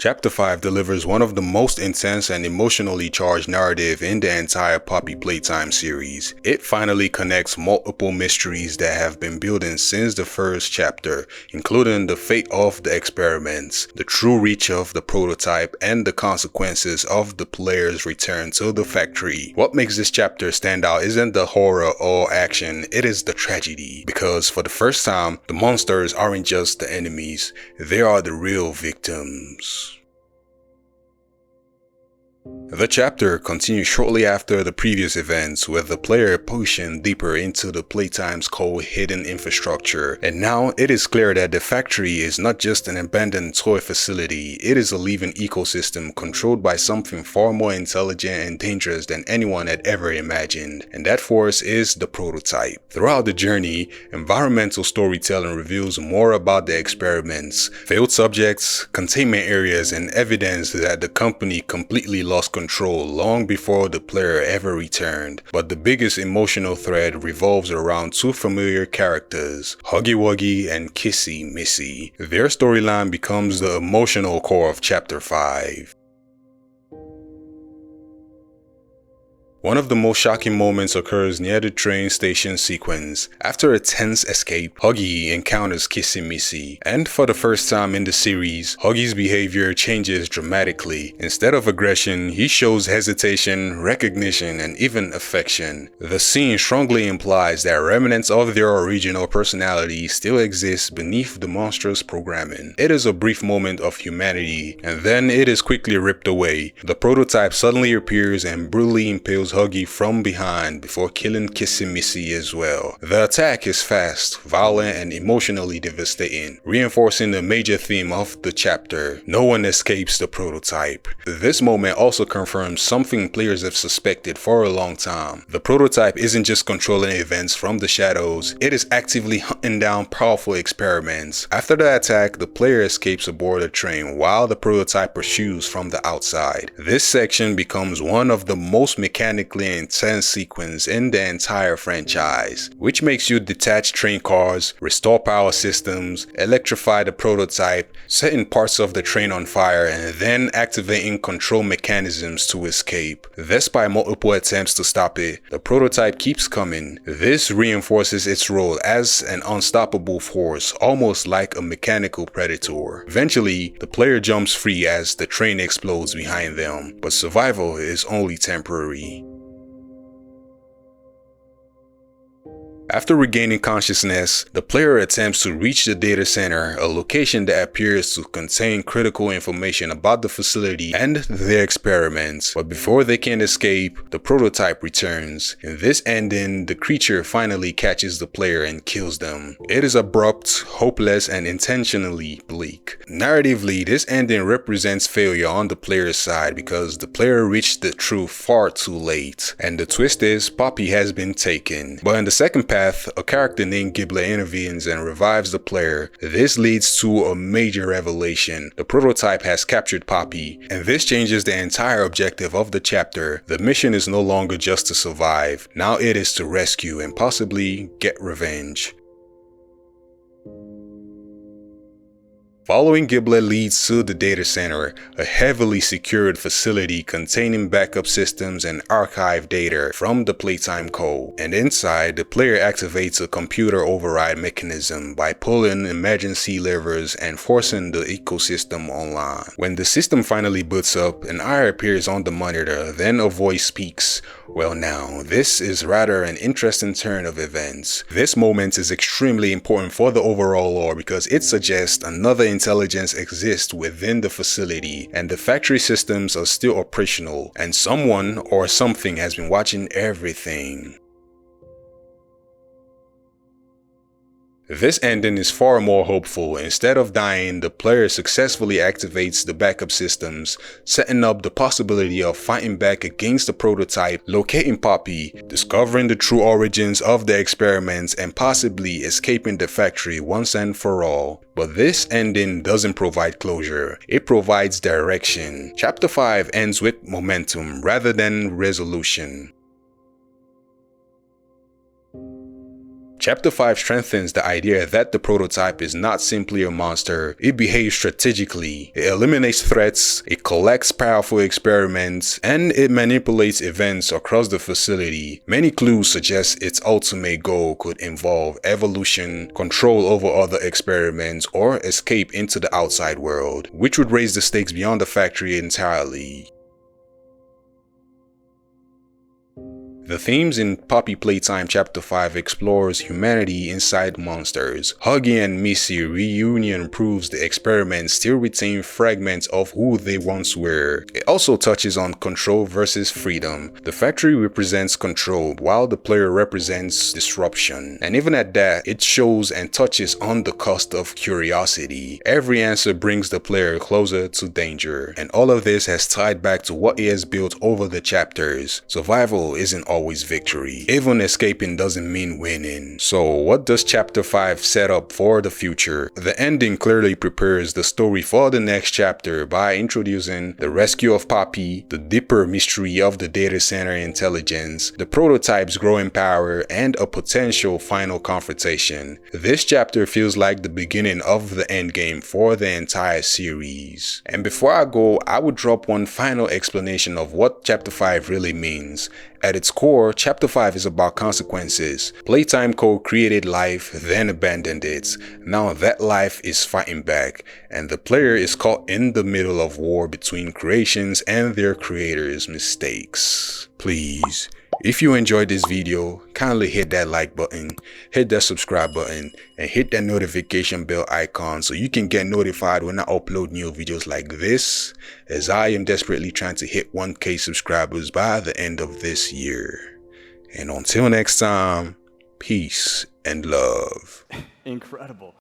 Chapter 5 delivers one of the most intense and emotionally charged narrative in the entire Poppy Playtime series. It finally connects multiple mysteries that have been building since the first chapter, including the fate of the experiments, the true reach of the prototype, and the consequences of the player's return to the factory. What makes this chapter stand out isn't the horror or action, it is the tragedy. Because for the first time, the monsters aren't just the enemies, they are the real victims. The chapter continues shortly after the previous events, with the player pushing deeper into the Playtime Co hidden infrastructure, and now it is clear that the factory is not just an abandoned toy facility, it is a living ecosystem controlled by something far more intelligent and dangerous than anyone had ever imagined, and that force is the prototype. Throughout the journey, environmental storytelling reveals more about the experiments, failed subjects, containment areas, and evidence that the company completely lost control long before the player ever returned. But the biggest emotional thread revolves around two familiar characters, Huggy Wuggy and Kissy Missy. Their storyline becomes the emotional core of Chapter 5. One of the most shocking moments occurs near the train station sequence. After a tense escape, Huggy encounters Kissy Missy, and for the first time in the series, Huggy's behavior changes dramatically. Instead of aggression, he shows hesitation, recognition, and even affection. The scene strongly implies that remnants of their original personality still exist beneath the monstrous programming. It is a brief moment of humanity, and then it is quickly ripped away. The prototype suddenly appears and brutally impales Huggy from behind before killing Kissy Missy as well. The attack is fast, violent, and emotionally devastating, reinforcing the major theme of the chapter: no one escapes the prototype. This moment also confirms something players have suspected for a long time. The prototype isn't just controlling events from the shadows, it is actively hunting down powerful experiments. After the attack, the player escapes aboard a train while the prototype pursues from the outside. This section becomes one of the most mechanically intense sequence in the entire franchise, which makes you detach train cars, restore power systems, electrify the prototype, setting parts of the train on fire, and then activating control mechanisms to escape. Despite multiple attempts to stop it, the prototype keeps coming. This reinforces its role as an unstoppable force, almost like a mechanical predator. Eventually, the player jumps free as the train explodes behind them, but survival is only temporary. After regaining consciousness, the player attempts to reach the data center, a location that appears to contain critical information about the facility and their experiments. But before they can escape, the prototype returns. In this ending, the creature finally catches the player and kills them. It is abrupt, hopeless, and intentionally bleak. Narratively, this ending represents failure on the player's side because the player reached the truth far too late. And the twist is, Poppy has been taken. But in the second path, a character named Giblet intervenes and revives the player. This leads to a major revelation. The prototype has captured Poppy, and this changes the entire objective of the chapter. The mission is no longer just to survive. Now it is to rescue and possibly get revenge. Following Giblet leads to the data center, a heavily secured facility containing backup systems and archive data from the Playtime Co. And inside, the player activates a computer override mechanism by pulling emergency levers and forcing the ecosystem online. When the system finally boots up, an eye appears on the monitor, then a voice speaks. Well now, this is rather an interesting turn of events. This moment is extremely important for the overall lore because it suggests another intelligence exists within the facility and the factory systems are still operational and someone or something has been watching everything. This ending is far more hopeful. Instead of dying, the player successfully activates the backup systems, setting up the possibility of fighting back against the prototype, locating Poppy, discovering the true origins of the experiments, and possibly escaping the factory once and for all. But this ending doesn't provide closure, it provides direction. Chapter 5 ends with momentum rather than resolution. Chapter 5 strengthens the idea that the prototype is not simply a monster, it behaves strategically, it eliminates threats, it collects powerful experiments, and it manipulates events across the facility. Many clues suggest its ultimate goal could involve evolution, control over other experiments, or escape into the outside world, which would raise the stakes beyond the factory entirely. The themes in Poppy Playtime Chapter 5 explores humanity inside monsters. Huggy and Missy reunion proves the experiments still retain fragments of who they once were. It also touches on control versus freedom. The factory represents control while the player represents disruption. And even at that, it shows and touches on the cost of curiosity. Every answer brings the player closer to danger. And all of this has tied back to what he has built over the chapters. Survival isn't always victory. Even escaping doesn't mean winning. So what does chapter 5 set up for the future? The ending clearly prepares the story for the next chapter by introducing the rescue of Poppy, the deeper mystery of the data center intelligence, the prototype's growing power, and a potential final confrontation. This chapter feels like the beginning of the endgame for the entire series. And before I go, I would drop one final explanation of what chapter 5 really means. At its core, Chapter 5 is about consequences. Playtime Co created life, then abandoned it. Now that life is fighting back, and the player is caught in the middle of war between creations and their creators' mistakes. Please, if you enjoyed this video, kindly hit that like button, hit that subscribe button, and hit that notification bell icon so you can get notified when I upload new videos like this, as I am desperately trying to hit 1K subscribers by the end of this year. And until next time, peace and love. Incredible.